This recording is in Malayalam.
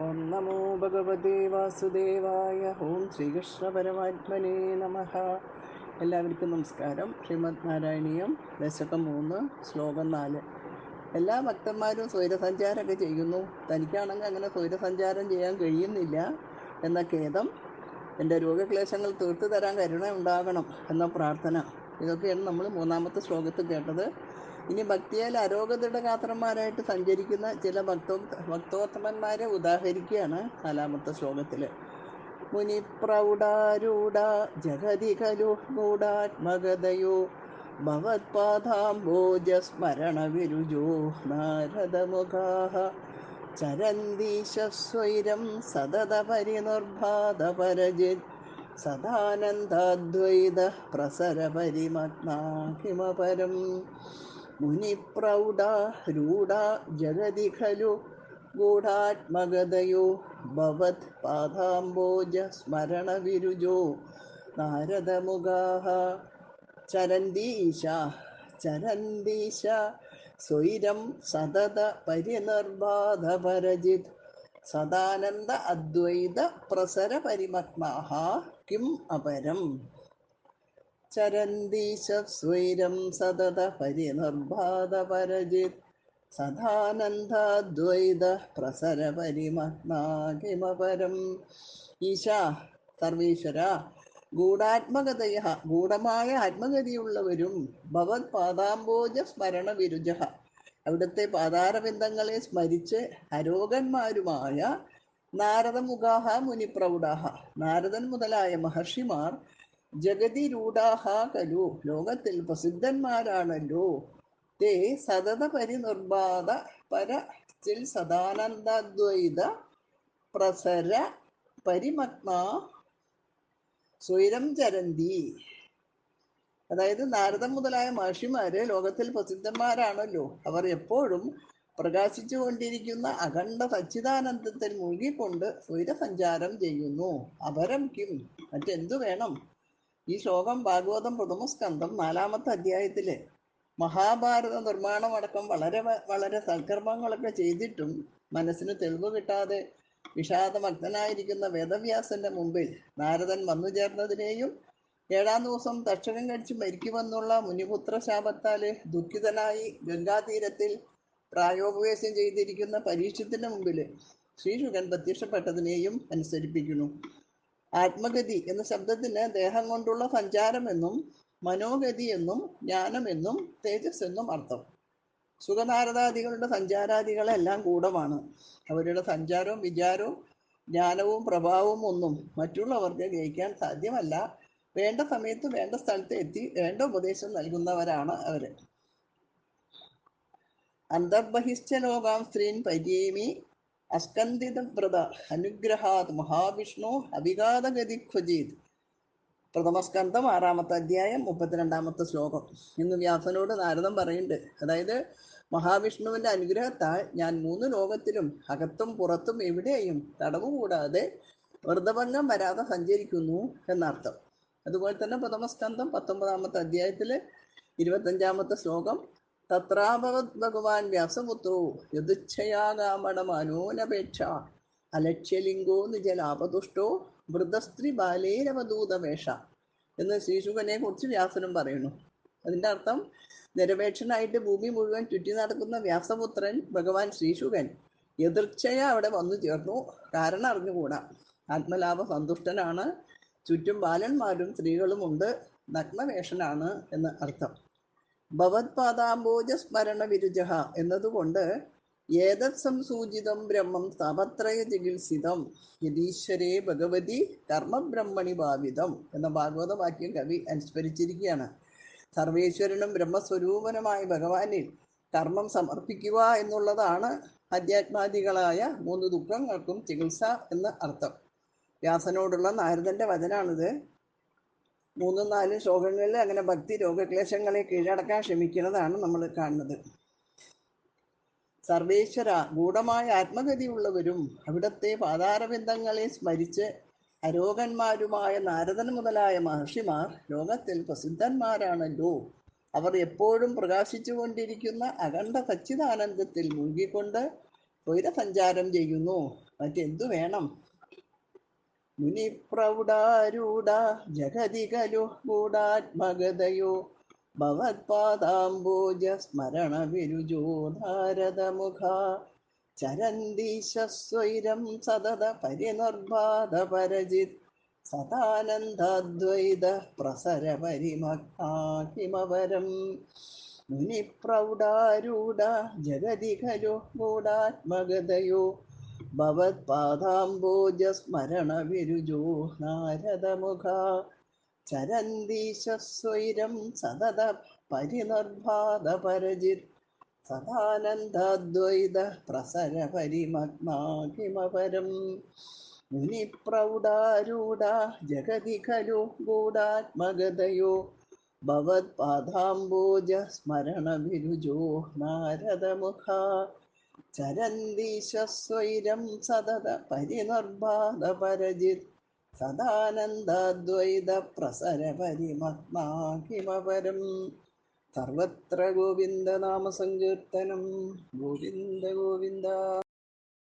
ഓം നമോ ഭഗവതേ വാസുദേവായ. ഓം ശ്രീകൃഷ്ണ പരമാത്മനേ നമഃ. എല്ലാവർക്കും നമസ്കാരം. ശ്രീമദ് നാരായണീയം ദശകം 3 ശ്ലോകം 4. എല്ലാ ഭക്തന്മാരും സ്വൈരസഞ്ചാരമൊക്കെ ചെയ്യുന്നു, തനിക്കാണെങ്കിൽ അങ്ങനെ സ്വൈരസഞ്ചാരം ചെയ്യാൻ കഴിയുന്നില്ല എന്ന ഖേദം, എൻ്റെ രോഗക്ലേശങ്ങൾ തീർത്തു തരാൻ കരുണ ഉണ്ടാകണം എന്ന പ്രാർത്ഥന. ഇതൊക്കെയാണ് നമ്മൾ 3-ാമത്തെ ശ്ലോകത്തിൽ കേട്ടത്. ഇനി ഭക്തിയാൽ അരോഗദൃഢഗാത്രന്മാരായിട്ട് സഞ്ചരിക്കുന്ന ചില ഭക്തോത്തമന്മാരെ ഉദാഹരിക്കുകയാണ് 4-ാമത്തെ ശ്ലോകത്തിൽ. മുനിപ്രൗഢാരൂഢ ജഗതി ഖലു ഗൂഢാത്മഗതയോ ഭവത്പാദാംബോജസ്മരണ വിരുജോ നാരദമുഖാഃ ചരന്തീശസ്വൈരം സതത പരിനിർഭാതപരജിത് സദാനന്ദാദ്വൈത പ്രസര പരിമഗ്നാ കിമപരം. മുനിപ്രൗഢാരൂഢ ജഗതി ഖലു ഗൂഢാത്മഗതയോ ഭവത് പാദാംബോജ സ്മരണ വിരുജോ നാരദമുഖാഃ ചരന്തീശ സ്വൈരം സതത പരിനിർബാധപരജിത് സദാനന്ദ അദ്വൈത പ്രസര പരിമഗ്നാഃ കിം അപരം. ചരന്തീശ സ്വൈരം സതത പരിനിർബാധപരജിത് സദാനന്ദാദ്വൈത പ്രസര പരിമഗ്നാ കിമപരം. ഈശ, സർവേശ്വര, ഗൂഢാത്മഗതയ, ഗൂഢമായ ആത്മഗതിയുള്ളവരും, ഭവത് പാദാംബോജ സ്മരണ വിരുജ, അവിടുത്തെ പാതാരബിന്ദങ്ങളെ സ്മരിച്ച് അരോഗന്മാരുമായ നാരദമുഖാഹ മുനിപ്രൗഢാഹ, നാരദൻ മുതലായ മഹർഷിമാർ, ജഗതി രൂഢാഹ ഖലു, ലോകത്തിൽ പ്രസിദ്ധന്മാരാണല്ലോ, തേ സതത പരിനിർബാധ പരചിൽ സദാനന്ദാദ്വൈത പ്രസര പരിമഗ്നാ സ്വൈരം ചരന്തി. അതായത് നാരദൻ മുതലായ മഹർഷിമാര് ലോകത്തിൽ പ്രസിദ്ധന്മാരാണല്ലോ, അവർ എപ്പോഴും പ്രകാശിച്ചു കൊണ്ടിരിക്കുന്ന അഖണ്ഡ സച്ചിദാനന്ദത്തിൽ മുഴുകിക്കൊണ്ട് സ്വൈരസഞ്ചാരം ചെയ്യുന്നു. അപരം കിം, മറ്റെന്തു വേണം? ഈ ശ്ലോകം ഭാഗവതം പ്രഥമസ്കന്ധം 4-ാമത്തെ അധ്യായത്തില് മഹാഭാരത നിർമ്മാണമടക്കം വളരെ സൽക്കർമ്മങ്ങളൊക്കെ ചെയ്തിട്ടും മനസ്സിന് തെളിവ് കിട്ടാതെ വിഷാദമഗ്നായിരിക്കുന്ന വേദവ്യാസന്റെ മുമ്പിൽ നാരദൻ വന്നു ചേർന്നതിനെയും 7-ാം ദിവസം തക്ഷകൻ കടിച്ച് മരിക്കുമെന്നുള്ള മുനിപുത്ര ശാപത്താല് ദുഃഖിതനായി ഗംഗാതീരത്തിൽ പ്രായോപവേശം ചെയ്തിരിക്കുന്ന പരീക്ഷത്തിന്റെ മുമ്പിൽ ശ്രീശുകൻ പ്രത്യക്ഷപ്പെട്ടതിനെയും അനുസരിപ്പിക്കുന്നു. ആത്മഗതി എന്ന ശബ്ദത്തിന് ദേഹം കൊണ്ടുള്ള സഞ്ചാരമെന്നും മനോഗതി എന്നും ജ്ഞാനമെന്നും തേജസ് എന്നും അർത്ഥം. സുഖനാരദാദികളുടെ സഞ്ചാരാദികളെല്ലാം ഗൂഢമാണ്. അവരുടെ സഞ്ചാരവും വിചാരവും ജ്ഞാനവും പ്രഭാവവും ഒന്നും മറ്റുള്ളവർക്ക് ഗ്രഹിക്കാൻ സാധ്യമല്ല. വേണ്ട സമയത്ത് വേണ്ട സ്ഥലത്ത് എത്തി വേണ്ട ഉപദേശം നൽകുന്നവരാണ് അവര്. അന്തർബഹിശ്ച ലോകാം സ്ത്രീൻ പര്യേമി അസ്കന്ദിതവ്രത അനുഗ്രഹാത് മഹാവിഷ്ണു അവിഘാതഗതി ഖ്വജീത്. പ്രഥമസ്കന്ധം 6-ാമത്തെ അധ്യായം 32-ാമത്തെ ശ്ലോകം. ഇന്ന് വ്യാസനോട് നാരദൻ പറയുന്നുണ്ട്, അതായത് മഹാവിഷ്ണുവിന്റെ അനുഗ്രഹത്താൽ ഞാൻ 3 ലോകത്തിലും അകത്തും പുറത്തും എവിടെയും തടവ് കൂടാതെ വ്രതഭംഗം വരാതെ സഞ്ചരിക്കുന്നു എന്നർത്ഥം. അതുപോലെ തന്നെ പ്രഥമസ്കന്ധം 19-ാമത്തെ അധ്യായത്തില് 25-ാമത്തെ ശ്ലോകം, തത്രാഭവത് ഭഗവാൻ വ്യാസപുത്രോ യദുച്ഛയാകാമടമാനോനപേക്ഷ അലക്ഷ്യലിംഗോ നിജലാപതുഷ്ടോ വൃതസ്ത്രീ ബാലേരവധൂതവേഷ എന്ന് ശ്രീശുകനെ കുറിച്ച് വ്യാസനും പറയുന്നു. അതിൻ്റെ അർത്ഥം, നിരപേക്ഷനായിട്ട് ഭൂമി മുഴുവൻ ചുറ്റി നടക്കുന്ന വ്യാസപുത്രൻ ഭഗവാൻ ശ്രീശുകൻ എതിർച്ഛയ അവിടെ വന്നു ചേർന്നു. കാരണം അറിഞ്ഞുകൂടാ. ആത്മലാഭ സന്തുഷ്ടനാണ്, ചുറ്റും ബാലന്മാരും സ്ത്രീകളുമുണ്ട്, നഗ്നവേഷനാണ് എന്ന് അർത്ഥം. ഭവത് പാദാംബോജ സ്മരണ വിരുജഹ എന്നതുകൊണ്ട് ഏതത് സംസൂചിതം ബ്രഹ്മം താപത്രയ ചികിത്സിതം യതീശ്വരേ ഭഗവതി കർമ്മബ്രഹ്മണി ഭാവിതം എന്ന ഭാഗവത വാക്യം കവി അനുസ്മരിച്ചിരിക്കുകയാണ്. സർവേശ്വരനും ബ്രഹ്മസ്വരൂപനുമായ ഭഗവാനിൽ കർമ്മം സമർപ്പിക്കുക എന്നുള്ളതാണ് അധ്യാത്മാദികളായ 3 ദുഃഖങ്ങൾക്കും ചികിത്സ എന്ന് അർത്ഥം. വ്യാസനോടുള്ള നാരദന്റെ വചനാണിത്. 3-4 ശ്ലോകങ്ങളിൽ അങ്ങനെ ഭക്തി രോഗക്ലേശങ്ങളെ കീഴടക്കാൻ ശ്രമിക്കുന്നതാണ് നമ്മൾ കാണുന്നത്. സർവേശ്വര, ഗൂഢമായ ആത്മഗതിയുള്ളവരും അവിടത്തെ പാതാരബിന്ദങ്ങളെ സ്മരിച്ച് അരോഗന്മാരുമായ നാരദൻ മുതലായ മഹർഷിമാർ ലോകത്തിൽ പ്രസിദ്ധന്മാരാണല്ലോ. അവർ എപ്പോഴും പ്രകാശിച്ചു കൊണ്ടിരിക്കുന്ന അഖണ്ഡ സച്ചിദാനന്ദത്തിൽ മുഴുകിക്കൊണ്ട് സ്വൈരസഞ്ചാരം ചെയ്യുന്നു. മറ്റെന്തു വേണം? മുനിപ്രൗഢാരൂഢ ജഗതി ഖലു ഗൂഢാത്മഗതയോ ഭവത്പാദാംബോജ സ്മരണ വിരുജോ നാരദമുഖ ചരന്തീശസ്വൈരം സതത പരിനിർബാധ പരജിത് സദാനന്ദാദ്വൈത പ്രസര പരിമഗ്നാകിമപരം മുനിപ്രൗഢാരൂഢ ജഗതി ഖലു ഗൂഢാത്മഗതയോ ഭവത്പാദാംബോജസ്മരണ വിരുജോ നാരദമുഖ ചരന്തീശസ്വൈരം സതത പരിനിർബാധ പരജിത് സദാനന്ദാദ്വൈത പ്രസര പരിമഗ്നാകിമപരം മുനിപ്രൗഢാരൂഢ ജഗതി ഖലു ഗൂഢാത്മഗതയോ ഭവത്പാദാംബോജ സ്മരണ വിരുജോ നാരദമുഖ ചരന്തീശസ്വൈരം സതത പരിനിർബാധ പരജിത് സദാനന്ദാദ്വൈത പ്രസര പരിമഗ്നാകിമപരം സർവത്ര ഗോവിന്ദ നാമ സങ്കീർത്തനം. ഗോവിന്ദ ഗോവിന്ദ.